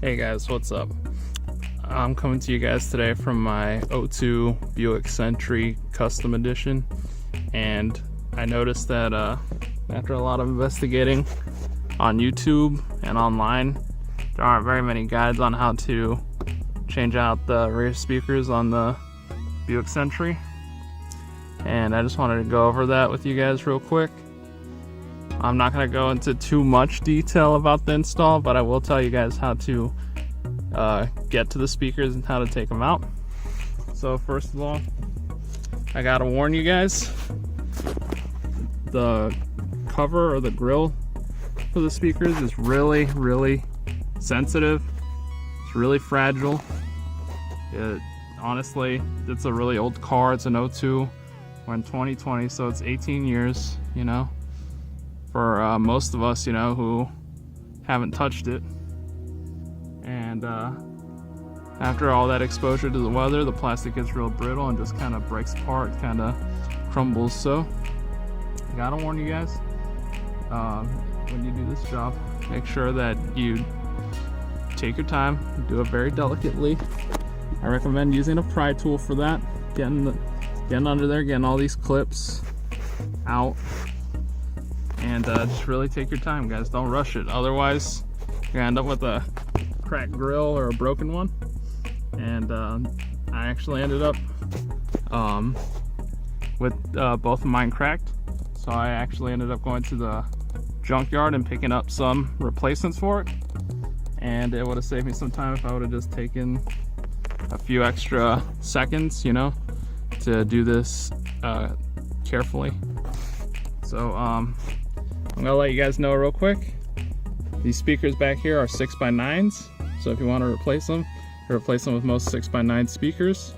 Hey guys, what's up? I'm coming to you guys today from my 02 Buick Century Custom Edition, and I noticed that after a lot of investigating on YouTube and online, there aren't very many guides on how to change out the rear speakers on the Buick Century, and I just wanted to go over that with you guys real quick. I'm not going to go into too much detail about the install, but I will tell you guys how to get to the speakers and how to take them out. So first of all, I gotta warn you guys, the cover or the grill for the speakers is really sensitive. It's really fragile. Honestly, it's a really old car. It's an 02. We're in 2020, so it's 18 years, you know, for most of us, you know, who haven't touched it. And after all that exposure to the weather, the plastic gets real brittle and just kind of breaks apart, kind of crumbles. So I gotta warn you guys, when you do this job, make sure that you take your time, do it very delicately. I recommend using a pry tool for that, getting under there, getting all these clips out, and just really take your time, guys. Don't rush it, otherwise you're gonna end up with a cracked grill or a broken one. And I actually ended up with both of mine cracked, so I actually ended up going to the junkyard and picking up some replacements for it, and it would have saved me some time if I would have just taken a few extra seconds, you know, to do this carefully. So I'm gonna let you guys know real quick, these speakers back here are 6x9s, so if you want to replace them with most 6x9 speakers.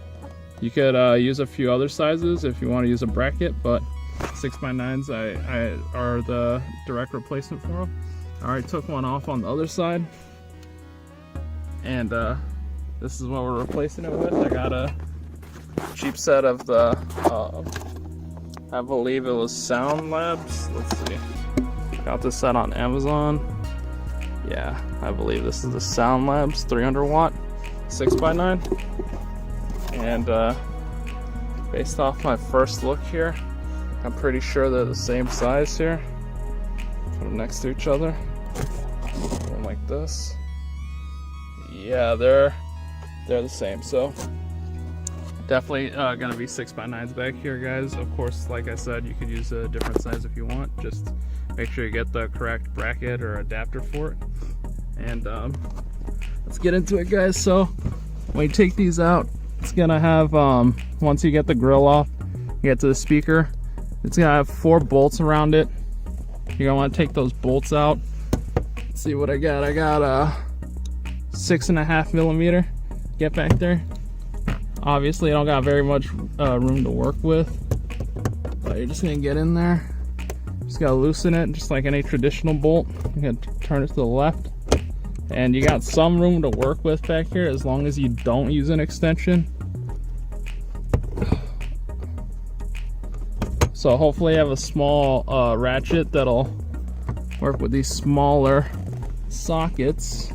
You could use a few other sizes if you want to use a bracket, but 6x9s are the direct replacement for them. I already took one off on the other side, and this is what we're replacing it with. I got a cheap set of the, I believe it was Sound Labs. Let's see. Got this set on Amazon. Yeah, I believe this is the Sound Labs 300 watt 6x9, and based off my first look here, I'm pretty sure they're the same size here. Put them next to each other, put them like this. Yeah, they're the same. So definitely gonna be 6x9s back here, guys. Of course, like I said, you could use a different size if you want. Just make sure you get the correct bracket or adapter for it. And let's get into it, guys. So when you take these out, it's gonna have, once you get the grill off, you get to the speaker, it's gonna have 4 bolts around it. You're gonna want to take those bolts out. Let's see what I got. I got a 6.5 millimeter. Get back there. Obviously I don't got very much room to work with, but you're just gonna get in there, just gotta loosen it just like any traditional bolt. You're gonna turn it to the left, and you got some room to work with back here as long as you don't use an extension. So hopefully you have a small ratchet that'll work with these smaller sockets,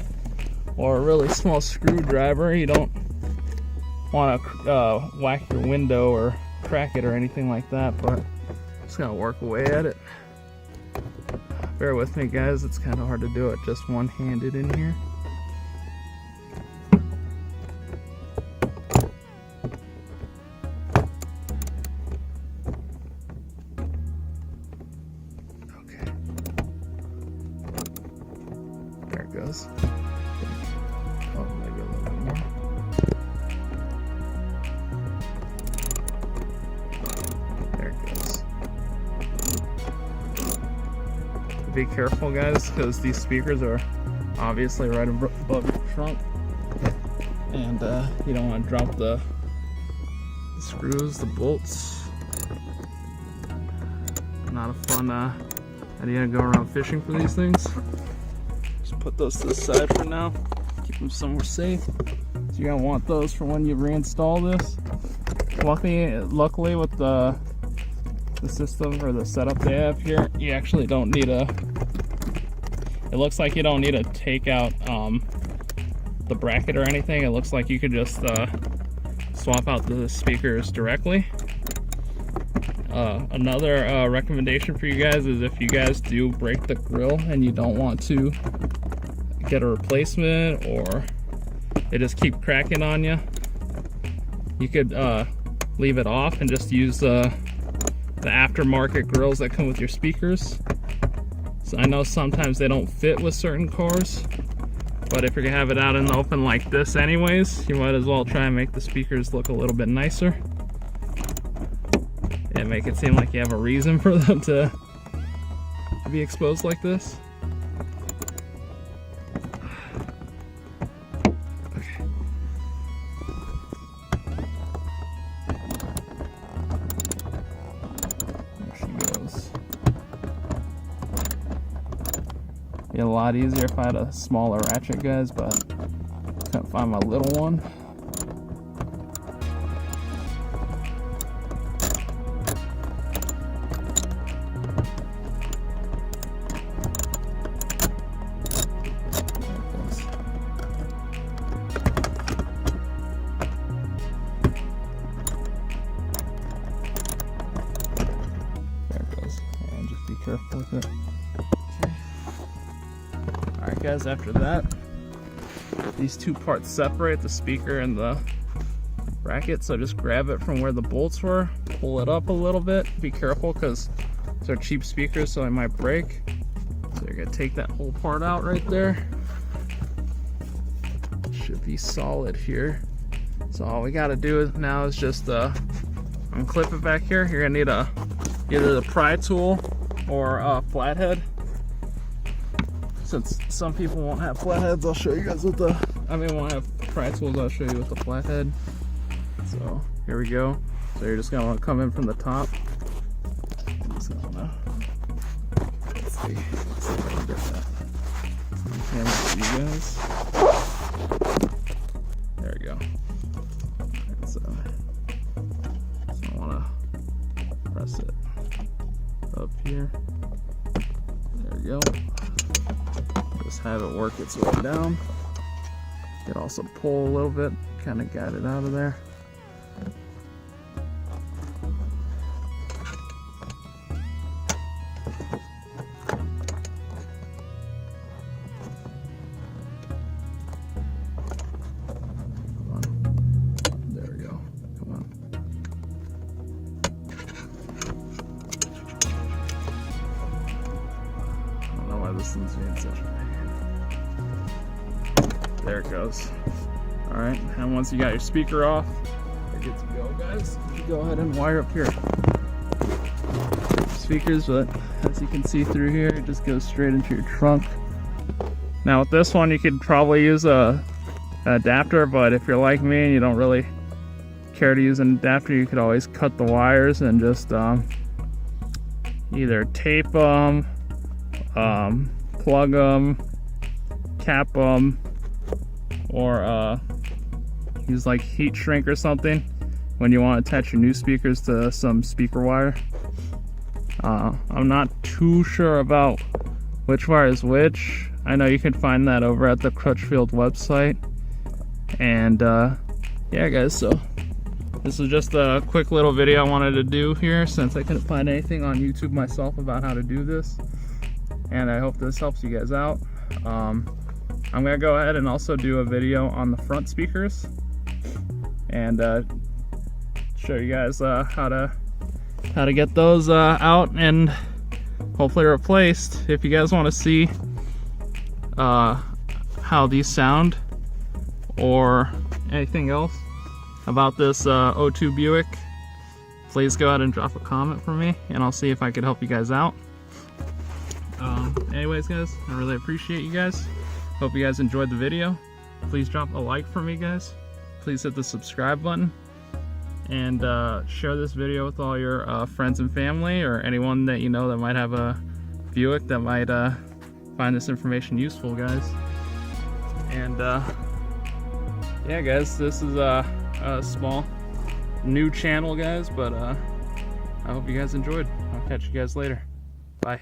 or a really small screwdriver. You don't want to whack your window or crack it or anything like that, but just gotta work away at it. Bear with me, guys, it's kind of hard to do it just one-handed in here. Okay. There it goes. Oh, maybe a little bit more. There it goes. Be careful, guys, because these speakers are obviously right above your trunk, and you don't want to drop the screws, the bolts. Not a fun idea to go around fishing for these things. Just put those to the side for now, keep them somewhere safe. So you're gonna want those for when you reinstall this. Luckily with the system or the setup they have here, you actually don't need a, it looks like you don't need to take out the bracket or anything. It looks like you could just swap out the speakers directly. Another recommendation for you guys is if you guys do break the grill and you don't want to get a replacement, or they just keep cracking on you, you could leave it off and just use the aftermarket grills that come with your speakers. So I know sometimes they don't fit with certain cars, but if you're gonna have it out in the open like this anyways, you might as well try and make the speakers look a little bit nicer and make it seem like you have a reason for them to be exposed like this. Okay. There she goes. Be a lot easier if I had a smaller ratchet, guys, but couldn't find my little one. Be careful with it. Okay. Alright guys, after that, these two parts separate, the speaker and the bracket, so just grab it from where the bolts were, pull it up a little bit, be careful because these are cheap speakers so they might break. So you're going to take that whole part out right there. Should be solid here. So all we got to do now is just unclip it back here. You're going to need either the pry tool or a flathead. Since some people won't have flatheads, I'll show you guys with the, won't have pry tools, I'll show you with the flathead. So here we go. So you're just gonna want to come in from the top. I'm just gonna let's see if I can get that on camera for you guys. There we go. Right, so I want to press it up here. There we go. Just have it work its way down. You can also pull a little bit, kind of guide it out of there. Come on. There we go. Come on. This one's being such a pain. There it goes. Alright, and once you got your speaker off, you're good to go, guys. You go ahead and wire up your speakers, but as you can see through here, it just goes straight into your trunk. Now with this one, you could probably use an adapter, but if you're like me and you don't really care to use an adapter, you could always cut the wires and just either tape them, plug them, cap them, or use like heat shrink or something when you want to attach your new speakers to some speaker wire. I'm not too sure about which wire is which. I know you can find that over at the Crutchfield website. And yeah guys, so this is just a quick little video I wanted to do here since I couldn't find anything on YouTube myself about how to do this. And I hope this helps you guys out. I'm gonna go ahead and also do a video on the front speakers and show you guys how to get those out and hopefully replaced. If you guys want to see how these sound or anything else about this 02 Buick, please go ahead and drop a comment for me and I'll see if I could help you guys out. Anyways guys, I really appreciate you guys. Hope you guys enjoyed the video. Please drop a like for me guys. Please hit the subscribe button and share this video with all your friends and family or anyone that you know that might have a Buick that might find this information useful, guys. And yeah guys, this is a small new channel guys, but I hope you guys enjoyed. I'll catch you guys later. Bye.